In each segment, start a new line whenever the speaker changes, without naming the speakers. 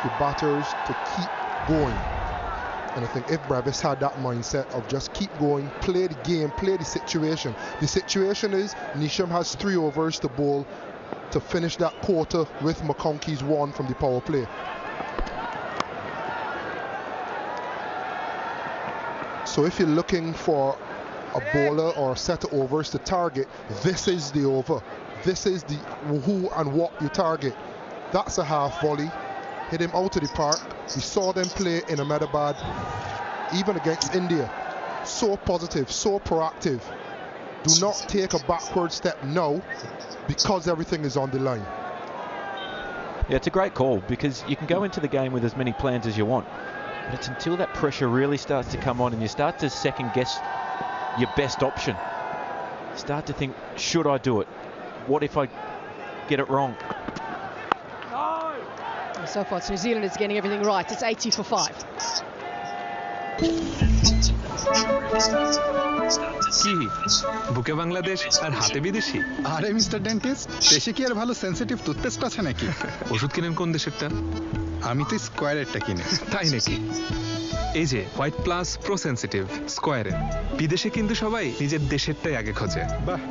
the batters to keep going. And I think if Brevis had that mindset of just keep going, play the game, play the situation. The situation is Neesham has 3 overs to bowl to finish that quarter with McConkey's 1 from the power play. So if you're looking for a bowler or a set of overs to target, this is the over. This is the who and what you target. That's a half volley. Hit him out of the park. We saw them play in Ahmedabad, even against India. So positive, so proactive. Do not take a backward step now because everything is on the line.
Yeah, it's a great call because you can go into the game with as many plans as you want, but it's until that pressure really starts to come on and you start to second guess your best option. Start to think, should I do it? What if I get it wrong?
So far, New Zealand is getting everything right. It's 80 for 5.
কি বুকে বাংলাদেশ আর হাতে বিদেশি?
আরে mister dentist, দেশে কি আর ভালো sensitive toothpaste আছে নাকি?
ওষুধ কিনেন কোন দেশেরটা?
আমি তো স্কয়ারেরটা কিনি।
তাই নাকি? এই যে হোয়াইট প্লাস প্রো সেনসিটিভ স্কয়ারের। বিদেশে কিন্তু সবাই নিজের দেশেরটাই আগে খোঁজে।
বাহ,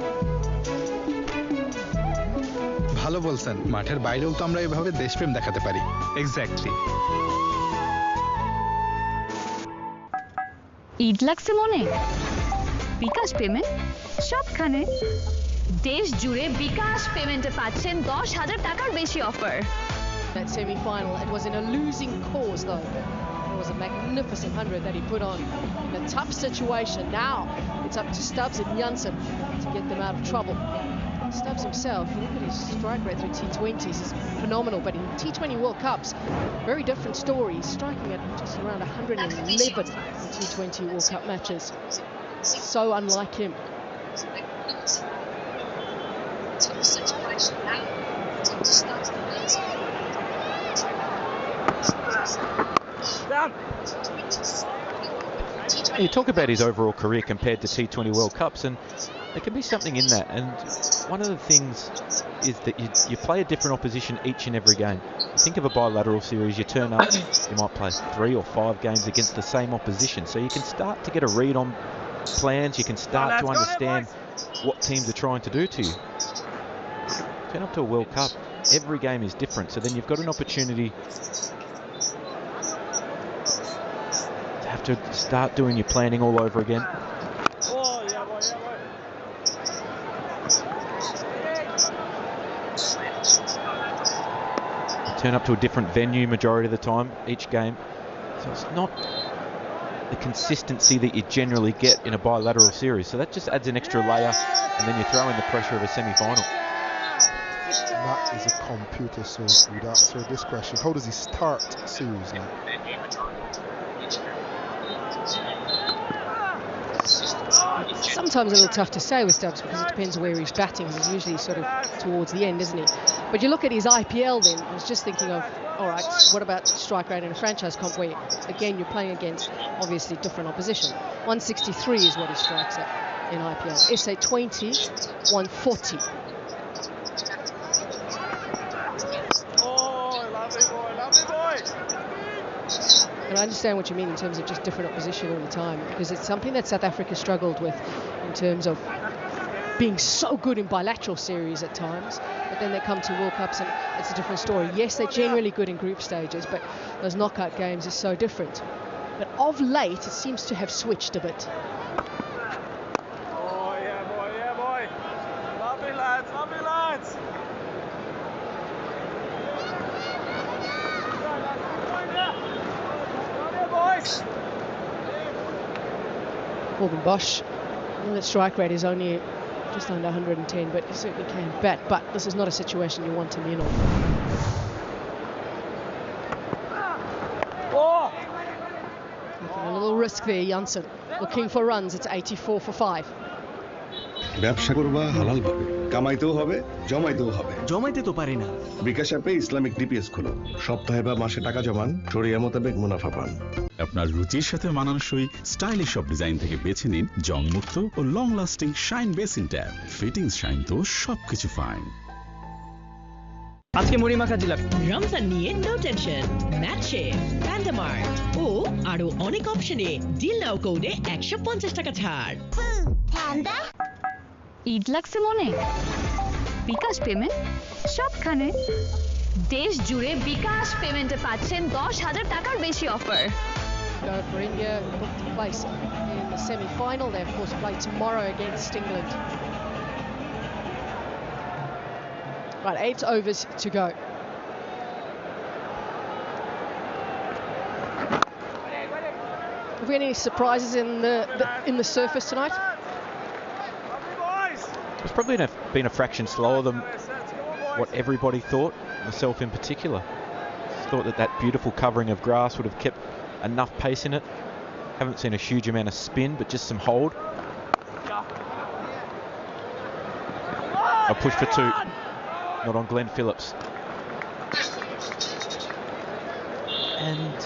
ভালো বলছেন। মাঠের বাইরেও তো আমরা এভাবে দেশপ্রেম দেখাতে পারি।
এক্স্যাক্টলি।
ঈদ লাগছে মনে? বিকাশ পেমেন্ট সবখানে। দেশ জুড়ে বিকাশ পেমেন্টে পাচ্ছেন 10,000 টাকার বেশি offer.
That semi-final, it was in a losing cause though. It was a magnificent 100 that he put on in a tough situation. Now it's up to Stubbs and Janssen to get them out of trouble. Stubbs himself, you look at his strike rate through T20s, is phenomenal, but in T20 World Cups, very different story. He's striking at just around 111 in T20 World Cup matches. So unlike him.
You talk about his overall career compared to T20 World Cups, and there can be something in that. And one of the things is that you play a different opposition each and every game. Think of a bilateral series, you turn up, you might play 3 or 5 games against the same opposition. So you can start to get a read on plans, you can start to understand what teams are trying to do to you. Turn up to a World Cup, every game is different. So then you've got an opportunity to have to start doing your planning all over again. Turn up to a different venue majority of the time, each game. So it's not the consistency that you generally get in a bilateral series. So that just adds an extra layer, and then you throw in the pressure of a semi-final.
That is a computer, so we'd answer this question. How does he start series now?
Sometimes a little tough to say with Stubbs because it depends where he's batting. He's usually sort of towards the end, isn't he? But you look at his IPL then, I was just thinking of, all right, what about strike rate in a franchise comp where, again, you're playing against, obviously, different opposition. 163 is what he strikes at in IPL. SA20, 140. And I understand what you mean in terms of just different opposition all the time, because it's something that South Africa struggled with in terms of being so good in bilateral series at times, but then they come to World Cups and it's a different story. Yes, they're generally good in group stages, but those knockout games are so different. But of late, it seems to have switched a bit.
Oh, yeah, boy, yeah, boy. Lovely lads, lovely lads.
Corbin Bosch, that strike rate is only just under 110, but he certainly can bat. But this is not a situation you want him in on. Taking a little risk there, Janssen. Looking for runs, it's 84 for 5.
ব্যবসা করবা হালাল ভাবে, কামাইতেও হবে, জমাইতেও হবে।
জমাইতে তো পারি না।
বিকাশ অ্যাপে ইসলামিক ডিপিএস খোলো, সপ্তাহে বা মাসে টাকা জমান, শরিয়া মোতাবেক মুনাফা পান।
আপনার রুচির সাথে মানানসই স্টাইলিশ সব ডিজাইন থেকে বেছে নিন জংমুক্ত ও long lasting shine basin tap. Fittings shine তো সবকিছু ফাইন।
আজকে মুড়ি মাখা জিলাপি
রমজান নিয়ে নো টেনশন ম্যাচে প্যান্ডামার্ট ও আরো অনেক অপশনে ডিল নাও কোডে 150 টাকা ছাড়।
ঈদ লাগছে মনে? বিকাশ পেমেন্ট সবখানে দেশ জুড়ে বিকাশ পেমেন্টে পাচ্ছেন 10,000 টাকার বেশি offer.
For India, booked a place in the semi-final. They of course play tomorrow against England. Right, 8 overs to go. Have we any surprises in the surface tonight?
It's probably been a fraction slower than what everybody thought, myself in particular. Thought that beautiful covering of grass would have kept enough pace in it. Haven't seen a huge amount of spin, but just some hold. A push for two, not on Glenn Phillips. And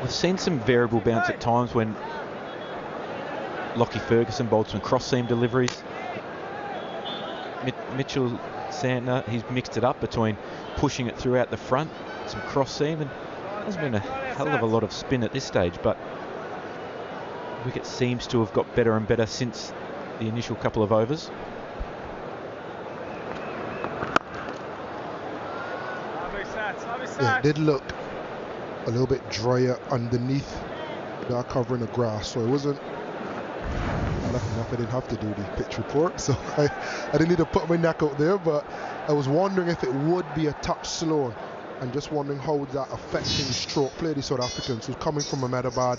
we've seen some variable bounce at times when Lockie Ferguson bowled some cross-seam deliveries. Mitchell Santner, he's mixed it up between pushing it throughout the front, some cross-seam, and there's been a hell of a lot of spin at this stage, but wicket seems to have got better and better since the initial couple of overs.
Yeah, it did look a little bit drier underneath that covering of grass, so it wasn't lucky enough I didn't have to do the pitch report, so I didn't need to put my neck out there, but I was wondering if it would be a touch slower and just wondering how that affecting stroke play the South Africans who's coming from Ahmedabad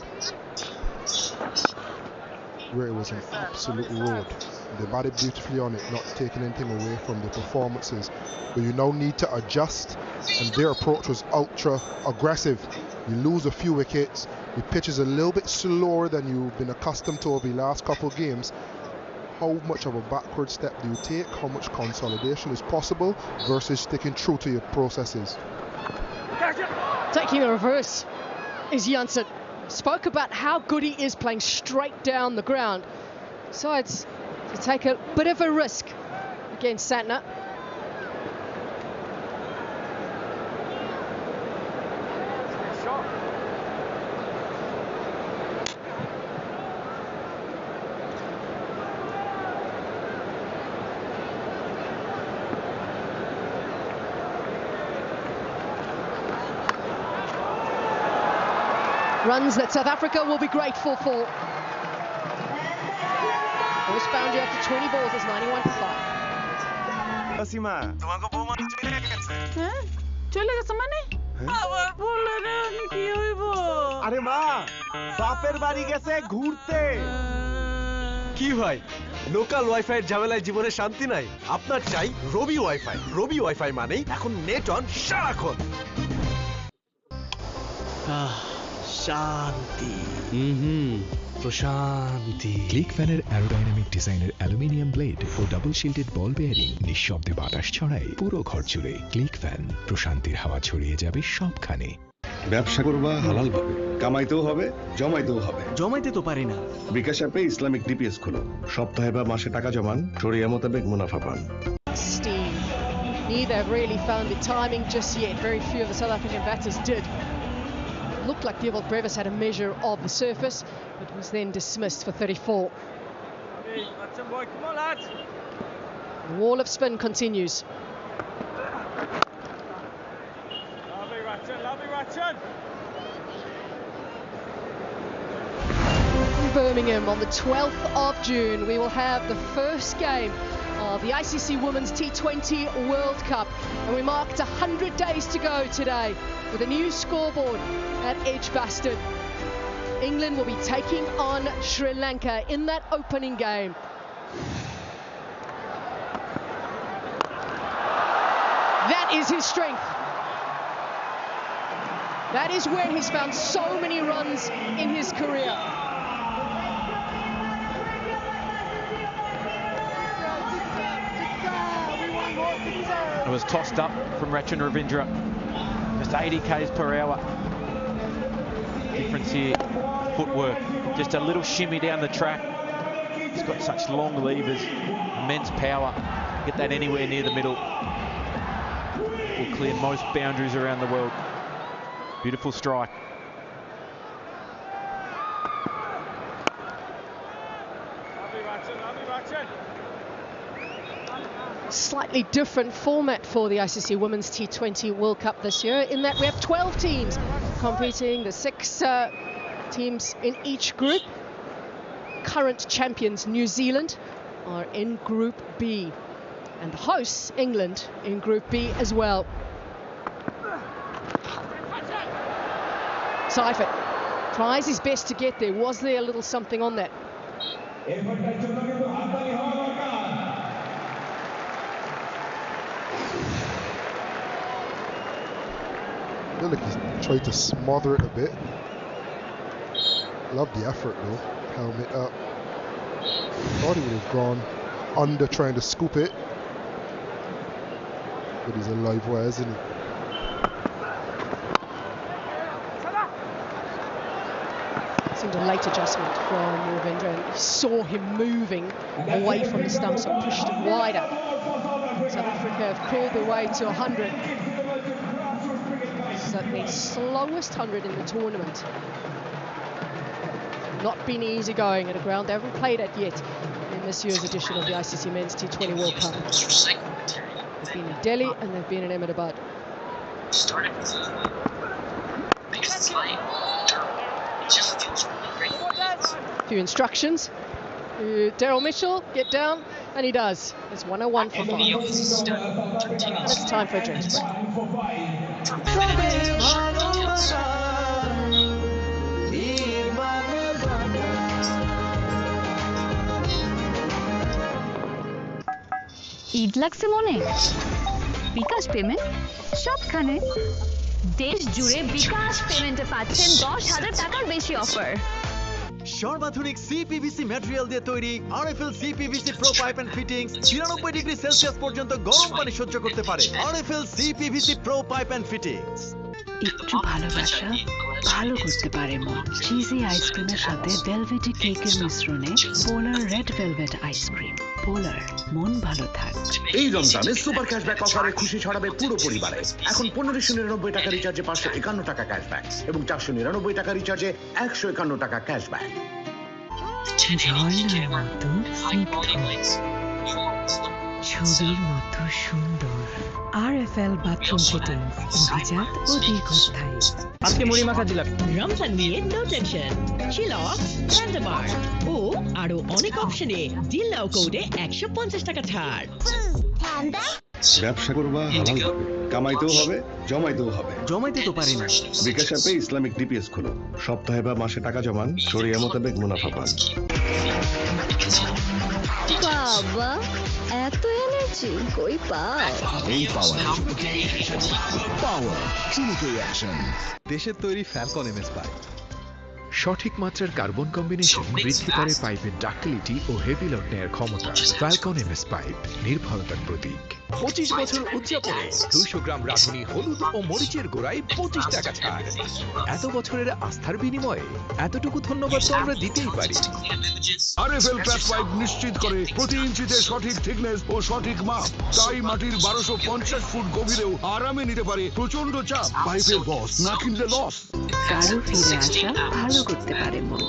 where it was an absolute road. They batted beautifully on it, not taking anything away from their performances, but you now need to adjust, and their approach was ultra aggressive. You lose a few wickets, the pitch is a little bit slower than you've been accustomed to over the last couple of games. How much of a backward step do you take? How much consolidation is possible versus sticking true to your processes?
Taking the reverse is Jansen. Spoke about how good he is playing straight down the ground. Decides to take a bit of a risk against Santner. Runs that South Africa will be grateful for. First boundary after 20 balls is 91 for 5.
Asima, তোমাকে বৌমানি চলে গেছে।
হ্যাঁ চলে গেছে মানে? আবার বললেন কি হইব?
আরে মা, বাপের বাড়ি গেছে ঘুরতে। কি ভাই? লোকাল ওয়াইফাইয়ের ঝামেলায় জীবনে শান্তি নাই। আপনার চাই রবি ওয়াইফাই। রবি ওয়াইফাই মানেই এখন নেট অন সারাক্ষণ। শান্তি প্রশান্তি।
ক্লিক ফ্যানের অ্যারোডাইনামিক ডিজাইনের aluminium blade O double shielded বল বেয়ারিং নিঃশব্দে বাতাস ছড়ায় পুরো ঘর জুড়ে। ক্লিক ফ্যান, প্রশান্তির হাওয়া ছড়িয়ে যাবে সবখানে।
ব্যবসা করবা হালাল ভাবে, কামাইতেও হবে, জমাইতেও হবে।
জমাইতে তো পারি না।
বিকাশ অ্যাপে ইসলামিক ডিপিএস খোলো, সপ্তাহে বা মাসে টাকা জমান, শরিয়া মোতাবেক মুনাফা পান।
Steve, neither have really found the timing just yet. Very few of the South African batters did. Looked like Dewald Brevis had a measure of the surface, but was then dismissed for 34. The wall of spin continues. In Birmingham on the 12th of June, we will have the first game of the ICC Women's T20 World Cup, and we marked 100 days to go today with a new scoreboard at Edgbaston. England will be taking on Sri Lanka in that opening game. That is his strength. That is where he's found so many runs in his career.
It was tossed up from Rachin Ravindra, just 80 k's per hour. Difference here, footwork, just a little shimmy down the track. He's got such long levers, immense power. Get that anywhere near the middle, will clear most boundaries around the world. Beautiful strike.
Slightly different format for the ICC Women's T20 World Cup this year, in that we have 12 teams competing, the 6 teams in each group. Current champions New Zealand are in Group B, and the hosts England in Group B as well. Seifert tries his best to get there. Was there a little something on that?
I feel like he's tried to smother it a bit. Love the effort though. Helmet up. Thought he would have gone under trying to scoop it. But he's a live wire, isn't he?
Seemed a late adjustment from Ravindra, and you saw him moving away from the stump, so pushed it wider. South Africa have pulled their way to 100. So the slowest 100 in the tournament. Not been easy going at a ground they haven't played at yet in this year's edition of the ICC Men's T20 World Cup. They've been in Delhi and they've been in Ahmedabad. A few instructions. Daryl Mitchell, get down, and he does. It's 101 for 5. And it's time for a drinks break.
Eid লাগছে মনে? বিকাশ payment সবখানে দেশ জুড়ে বিকাশ পেমেন্টে পাচ্ছেন 10,000 টাকার বেশি offer.
সর্বাধুনিক CPVC material দিয়ে তৈরি RFL CPVC pro pipe and fittings 93 degree Celsius পর্যন্ত গরম পানি সহ্য করতে পারে। RFL CPVC pro pipe and fittings.
একটু ভালোবাসা ভালো করতে পারে মন। চিজি আইসক্রিমের সাথে ভেলভেটি কেকের মিশ্রণে পোলার রেড ভেলভেট আইসক্রিম। পোলার, মন ভালো থাক।
এই রমজানে সুপার ক্যাশব্যাক অফারে খুশি ছড়াবে পুরো পরিবারে। এখন 1599 টাকা রিচার্জে 551 টাকা ক্যাশব্যাক এবং 499 টাকা রিচার্জে 151 টাকা ক্যাশব্যাক।
ঝর্ণার মতো ছবির মতো সুন্দর। আরএফএল বাথরুম ফিটিংস, অভিজাত ও দীর্ঘস্থায়ী।
আজকে মুড়ি মাখা জিলাপি। রমজান নিয়ে নো টেনশন। চিলক্স, প্যান্ডামার ও আরো অনেক অপশনে ডিল নাও কোডে 150 টাকা ছাড়।
ব্যবসা করবা হালাল হবে, কামাইতেও হবে, জমাইতেও হবে।
জমাইতে তো পারি না।
বিকাশ অ্যাপে ইসলামিক ডিপিএস খোলো, সপ্তাহে বা মাসে টাকা জমান, শরিয়া মোতাবেক মুনাফা পান।
বাবা এত এনার্জি কই পাও?
এই পাওয়ার চুমুকে অ্যাকশন।
দেশের তৈরি ফ্যালকন এমএস পাইপ।
সঠিক মাত্রার কার্বন কম্বিনেশন বৃদ্ধি করে পাইপের ডাক্টিলিটি ও হেভি লোড নেয়ার ক্ষমতা। ফ্যালকন এমএস পাইপ, নির্ভরতার প্রতীক।
25 বছর উদযাপনে 200 গ্রাম রাঁধুনি হলুদ ও মরিচের গোড়ায় 25 টাকা ছাড়। এত বছরের আস্থার বিনিময়ে এতটুকু ধন্যবাদ তো আমরা দিতেই পারি।
আরএফএল প্যাক পাইপ নিশ্চিত করে প্রতি ইঞ্চিতে সঠিক থিকনেস ও সঠিক মাপ। তাই মাটির 1250 ফুট গভীরেও আরামে নিতে পারে প্রচন্ড চাপ। পাইপের বস না কিনলে লস।
কারো ফিরে আসা ভালো করতে পারে মন।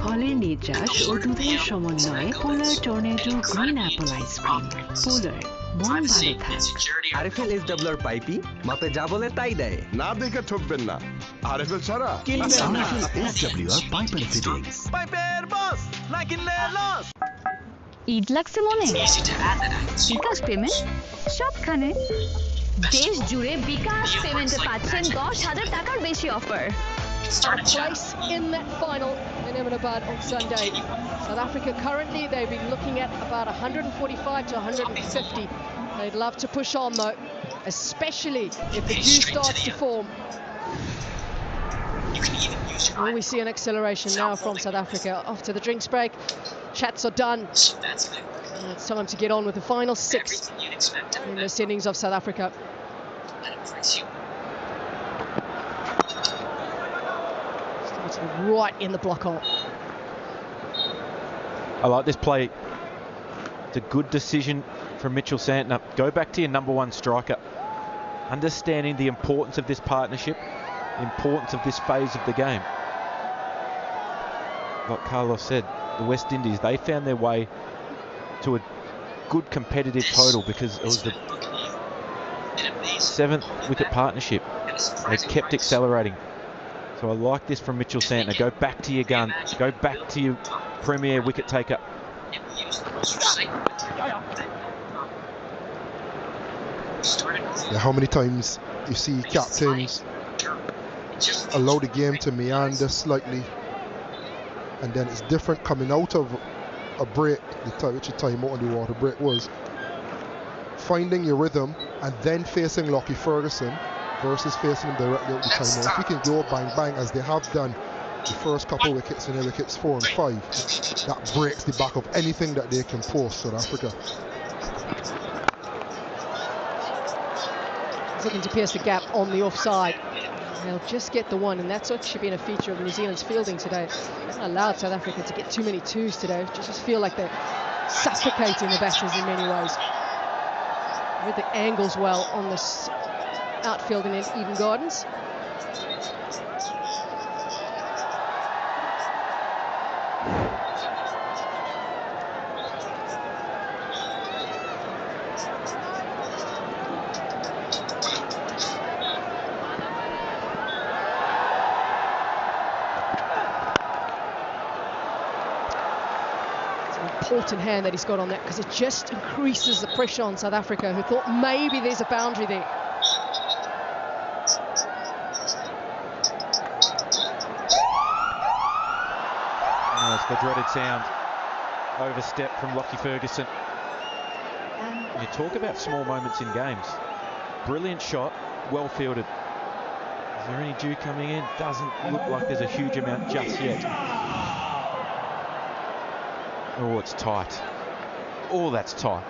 ফলের নির্যাস ও দুধের সমন্বয়ে Polar Tornado green apple ice cream. Polar, মন ভালো থাক।
আরএফএল এসডব্লিউআর পাইপি মাপে যা বলে তাই দেয়।
না দেখে ঠকবেন না। আরএফএল ছাড়া
কিনবেন না।
SWR pipe and fittings.
পাইপের বস না কিনলে লস।
ঈদ লাগছে মনে? বিকাশ পেমেন্ট সবখানে দেশ জুড়ে বিকাশ পেমেন্টে পাচ্ছেন 10,000 টাকার বেশি offer.
A place in that final in Ahmedabad on Sunday. South Africa currently, they've been looking at about 145 to 150. They'd love to push on though, especially if the dew starts to form. Well, we see an acceleration now from South Africa after the drinks break. Chats are done. And it's time to get on with the final 6 in this innings of South Africa. Right in the block hole.
I like this play. It's a good decision from Mitchell Santner. Go back to your number one striker. understanding the importance of this partnership, the importance of this phase of the game. Like Carlos said, the West Indies, they found their way to a good competitive total because it was the 7th wicket partnership. They kept accelerating. So I like this from Mitchell Santner. Go back to your gun. Go back to your premier wicket taker.
Yeah, how many times you see captains allow the game to meander slightly, and then it's different coming out of a break, the time which the time out on the water break was, finding your rhythm and then facing Lockie Ferguson versus facing him directly out the time out. If we can go bang bang as they have done the first couple of wickets and the wickets 4 and 5, that breaks the back of anything that they can post South Africa.
He's looking to pierce the gap on the offside. They'll just get the one, and that's actually been a feature of New Zealand's fielding today. They haven't allowed South Africa to get too many twos today. Just feel like they're suffocating the batters in many ways. Read the angles well on this outfield in Eden Gardens. Important hand that he's got on that, because it just increases the pressure on South Africa, who thought maybe there's a boundary there.
Oh, it's the dreaded sound. Overstep from Lockie Ferguson. You talk about small moments in games. Brilliant shot, well fielded. Is there any dew coming in? Doesn't look like there's a huge amount just yet. Oh, it's tight. Oh, that's tight.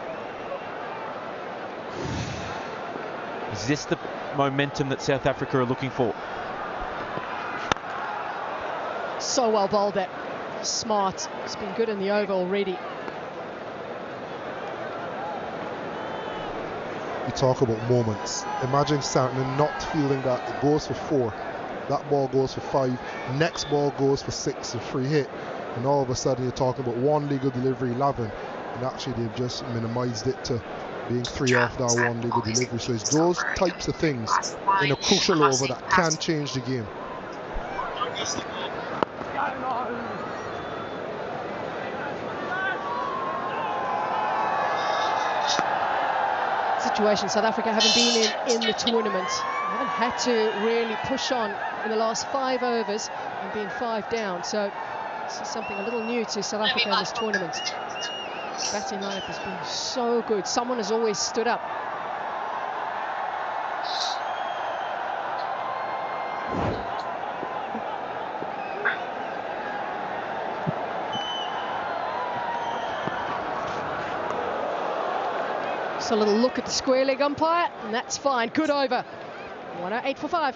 Is this the momentum that South Africa are looking for?
So well bowled that. Smart. It's been good in the over already.
You talk about moments. Imagine Santner not feeling that it goes for 4. That ball goes for 5. Next ball goes for 6, a free hit. And all of a sudden you're talking about one legal delivery 11, and actually they've just minimized it to being 3 off that one legal delivery. So it's those types of things in a crucial over that can change the game.
Situation South Africa haven't been in the tournament. They haven't had to really push on in the last 5 overs and been 5 down. So this is something a little new to South Africa in this tournament. Batting lineup has been so good. Someone has always stood up. Just a little look at the square leg umpire, and that's fine. Good over. 108 for 5.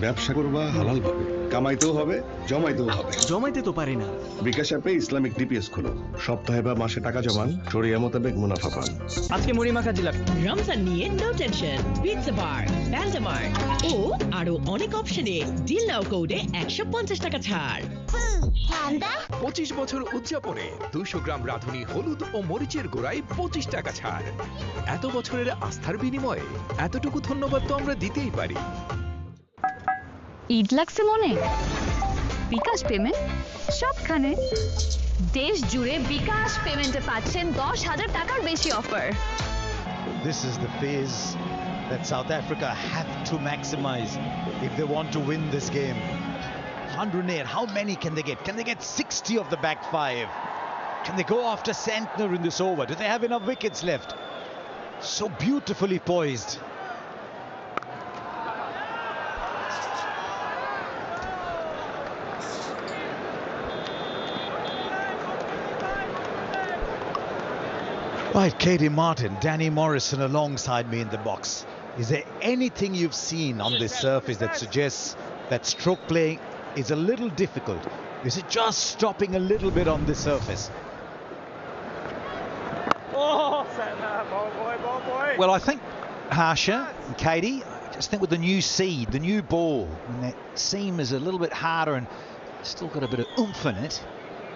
ব্যবসা করবা হালাল ভাবে, কামাইতেও হবে, জমাইতেও হবে।
জমাইতে তো পারি না।
বিকাশ অ্যাপে ইসলামিক ডিপিএস খোলো, সপ্তাহে বা মাসে টাকা জমান, শরিয়া মোতাবেক মুনাফা পান।
আজকে মুড়ি মাখা জিলাপি।
রমজান নিয়ে নো টেনশন, পিৎজা বার, প্যান্ডামার্ট ও আরো অনেক অপশনে ডিল নাও কোডে 150 টাকা ছাড়।
25 বছর উদযাপনে 200 গ্রাম রাঁধুনি হলুদ ও মরিচের গোড়ায় 25 টাকা ছাড়। এত বছরের আস্থার বিনিময়ে এতটুকু ধন্যবাদ তো আমরা দিতেই পারি।
ঈদ লাগছে মনে? বিকাশ পেমেন্ট সবখানে। দেশ জুড়ে বিকাশ পেমেন্টে পাচ্ছেন 10,000 টাকার বেশি offer.
This is the phase that South Africa have to maximize if they want to win this game. 108, how many can they get? Can they get 60 of the back 5? Can they go after Santner in this over? Do they have enough wickets left? So beautifully poised. Right, Katie Martin, Danny Morrison alongside me in the box. Is there anything you've seen on this surface that suggests that stroke playing is a little difficult? Is it just stopping a little bit on this surface?
Oh, Santner, ball boy.
Well, I think Harsher and Katie, I just think with the new seed, the new ball, when that seam is a little bit harder and still got a bit of oomph in it,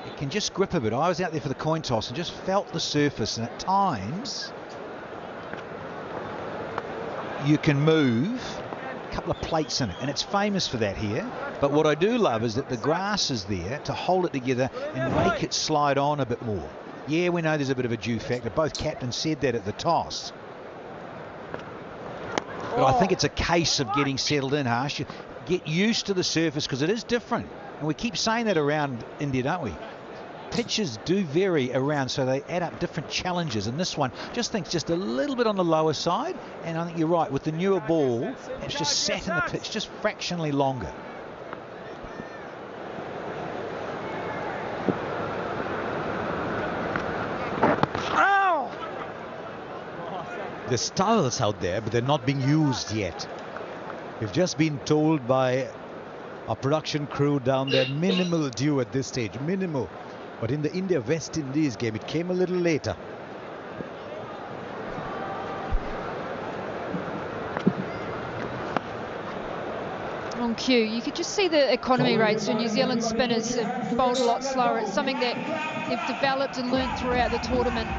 it can just grip a bit. I was out there for the coin toss and just felt the surface, and at times you can move a couple of plates in it, and it's famous for that here. But what I do love is that the grass is there to hold it together and make it slide on a bit more. Yeah, we know there's a bit of a dew factor. Both captains said that at the toss. But I think it's a case of getting settled in, Harsh. You get used to the surface because it is different. And we keep saying that around India, don't we? Pitches do vary around, so they add up different challenges. And this one just thinks just a little bit on the lower side. And I think you're right, with the newer ball, it's just sat in the pitch just fractionally longer. There's styles out there, but they're not being used yet. We've just been told by our production crew down there, minimal dew at this stage, minimal. But in the India-West Indies game, it came a little later.
On cue, you could just see the economy rates for New Zealand spinners have bowled a lot slower. It's something that they've developed and learned throughout the tournament.